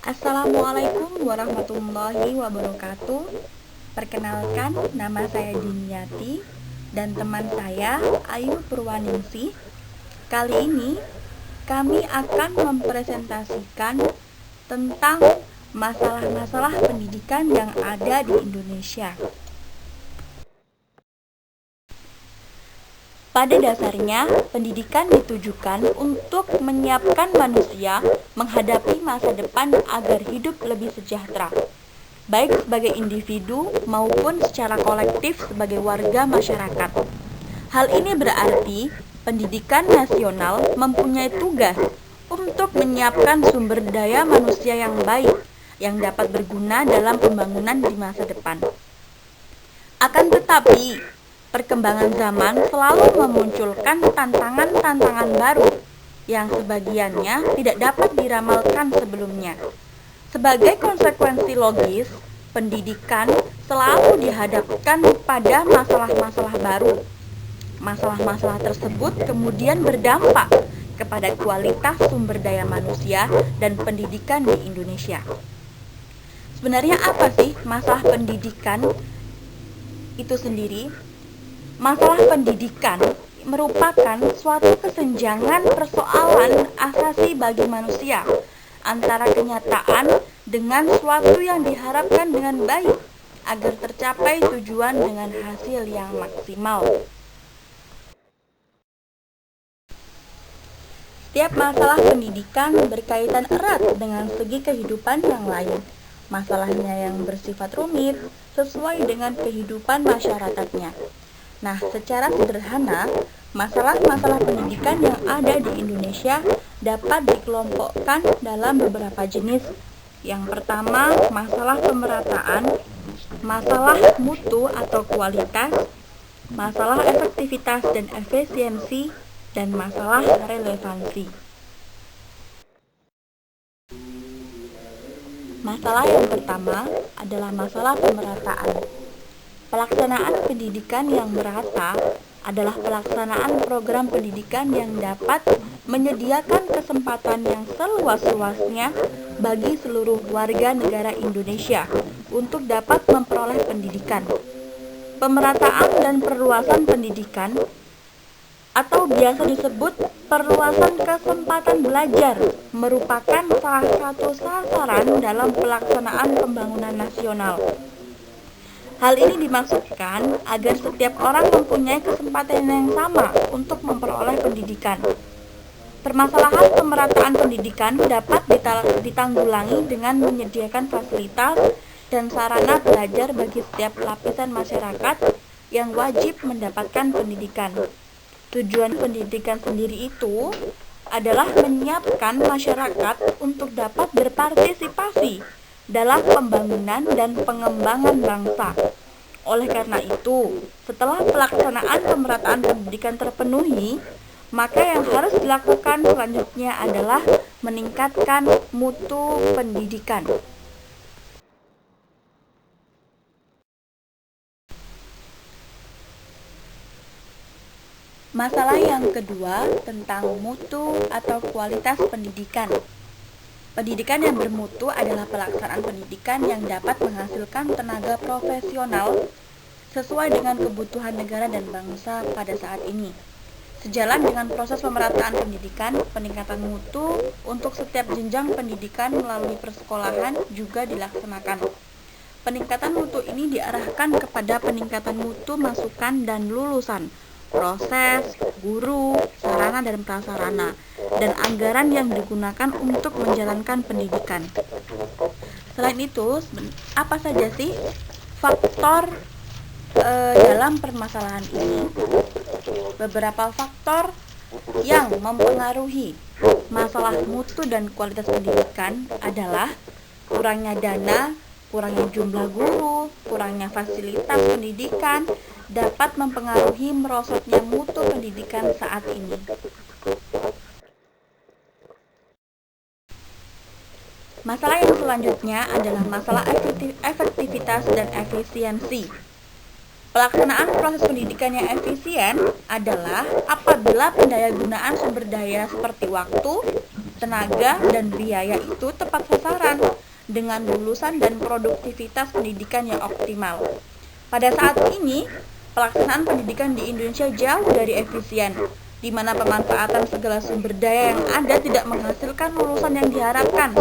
Assalamualaikum warahmatullahi wabarakatuh. Perkenalkan, nama saya Diniati dan teman saya Ayu Purwaningsih. Kali ini kami akan mempresentasikan tentang masalah-masalah pendidikan yang ada di Indonesia. Pada dasarnya, pendidikan ditujukan untuk menyiapkan manusia menghadapi masa depan agar hidup lebih sejahtera, baik sebagai individu maupun secara kolektif sebagai warga masyarakat. Hal ini berarti pendidikan nasional mempunyai tugas untuk menyiapkan sumber daya manusia yang baik yang dapat berguna dalam pembangunan di masa depan. Akan tetapi, perkembangan zaman selalu memunculkan tantangan-tantangan baru yang sebagiannya tidak dapat diramalkan sebelumnya. Sebagai konsekuensi logis, pendidikan selalu dihadapkan pada masalah-masalah baru. Masalah-masalah tersebut kemudian berdampak kepada kualitas sumber daya manusia dan pendidikan di Indonesia. Sebenarnya apa sih masalah pendidikan itu sendiri? Masalah pendidikan merupakan suatu kesenjangan persoalan asasi bagi manusia antara kenyataan dengan suatu yang diharapkan dengan baik agar tercapai tujuan dengan hasil yang maksimal. Setiap masalah pendidikan berkaitan erat dengan segi kehidupan yang lain. Masalahnya yang bersifat rumit sesuai dengan kehidupan masyarakatnya. Nah, secara sederhana, masalah-masalah pendidikan yang ada di Indonesia dapat dikelompokkan dalam beberapa jenis. Yang pertama, masalah pemerataan, masalah mutu atau kualitas, masalah efektivitas dan efisiensi, dan masalah relevansi. Masalah yang pertama adalah masalah pemerataan. Pelaksanaan pendidikan yang merata adalah pelaksanaan program pendidikan yang dapat menyediakan kesempatan yang seluas-luasnya bagi seluruh warga negara Indonesia untuk dapat memperoleh pendidikan. Pemerataan dan perluasan pendidikan atau biasa disebut perluasan kesempatan belajar merupakan salah satu sasaran dalam pelaksanaan pembangunan nasional. Hal ini dimaksudkan agar setiap orang mempunyai kesempatan yang sama untuk memperoleh pendidikan. Permasalahan pemerataan pendidikan dapat ditanggulangi dengan menyediakan fasilitas dan sarana belajar bagi setiap lapisan masyarakat yang wajib mendapatkan pendidikan. Tujuan pendidikan sendiri itu adalah menyiapkan masyarakat untuk dapat berpartisipasi dalam pembangunan dan pengembangan bangsa. Oleh karena itu, setelah pelaksanaan pemerataan pendidikan terpenuhi, maka yang harus dilakukan selanjutnya adalah meningkatkan mutu pendidikan. Masalah yang kedua tentang mutu atau kualitas pendidikan. Pendidikan yang bermutu adalah pelaksanaan pendidikan yang dapat menghasilkan tenaga profesional sesuai dengan kebutuhan negara dan bangsa pada saat ini. Sejalan dengan proses pemerataan pendidikan, peningkatan mutu untuk setiap jenjang pendidikan melalui persekolahan juga dilaksanakan. Peningkatan mutu ini diarahkan kepada peningkatan mutu masukan dan lulusan, proses, guru, sarana dan prasarana, dan anggaran yang digunakan untuk menjalankan pendidikan. Selain itu, apa saja sih faktor dalam permasalahan ini? Beberapa faktor yang mempengaruhi masalah mutu dan kualitas pendidikan adalah kurangnya dana, kurangnya jumlah guru, kurangnya fasilitas pendidikan dapat mempengaruhi merosotnya mutu pendidikan saat ini. Masalah yang selanjutnya adalah masalah efektivitas dan efisiensi. Pelaksanaan proses pendidikan yang efisien adalah apabila pendayagunaan sumber daya seperti waktu, tenaga dan biaya itu tepat sasaran dengan lulusan dan produktivitas pendidikan yang optimal. Pada saat ini, pelaksanaan pendidikan di Indonesia jauh dari efisien, di mana pemanfaatan segala sumber daya yang ada tidak menghasilkan lulusan yang diharapkan.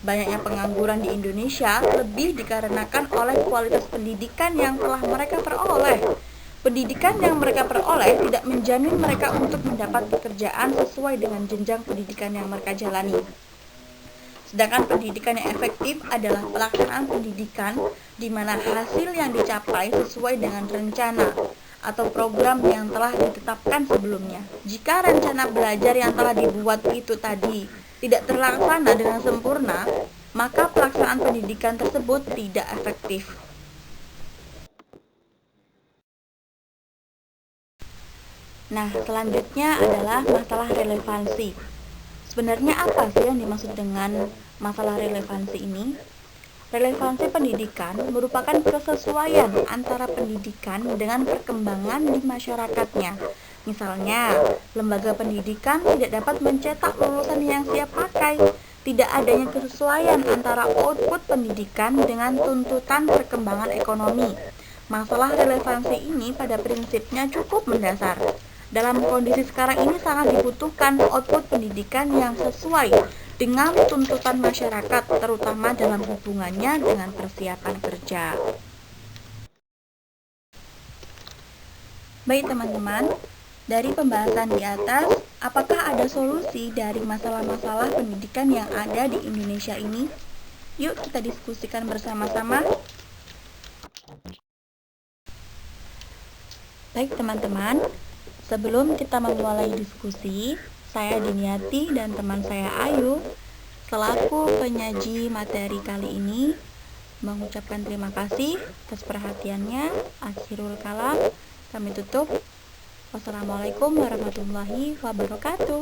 Banyaknya pengangguran di Indonesia lebih dikarenakan oleh kualitas pendidikan yang telah mereka peroleh. Pendidikan yang mereka peroleh tidak menjamin mereka untuk mendapat pekerjaan sesuai dengan jenjang pendidikan yang mereka jalani. Sedangkan pendidikan yang efektif adalah pelaksanaan pendidikan di mana hasil yang dicapai sesuai dengan rencana atau program yang telah ditetapkan sebelumnya. Jika rencana belajar yang telah dibuat itu tadi tidak terlaksana dengan sempurna, maka pelaksanaan pendidikan tersebut tidak efektif. Nah, selanjutnya adalah masalah relevansi. Sebenarnya apa sih yang dimaksud dengan masalah relevansi ini? Relevansi pendidikan merupakan kesesuaian antara pendidikan dengan perkembangan di masyarakatnya. Misalnya, lembaga pendidikan tidak dapat mencetak lulusan yang siap pakai. Tidak adanya kesesuaian antara output pendidikan dengan tuntutan perkembangan ekonomi. Masalah relevansi ini pada prinsipnya cukup mendasar. Dalam kondisi sekarang ini sangat dibutuhkan output pendidikan yang sesuai dengan tuntutan masyarakat, terutama dalam hubungannya dengan persiapan kerja. Baik teman-teman, dari pembahasan di atas, apakah ada solusi dari masalah-masalah pendidikan yang ada di Indonesia ini? Yuk kita diskusikan bersama-sama. Baik teman-teman, sebelum kita memulai diskusi, saya Diniati dan teman saya Ayu, selaku penyaji materi kali ini, mengucapkan terima kasih atas perhatiannya. Akhirul kalam, kami tutup. Wassalamualaikum warahmatullahi wabarakatuh.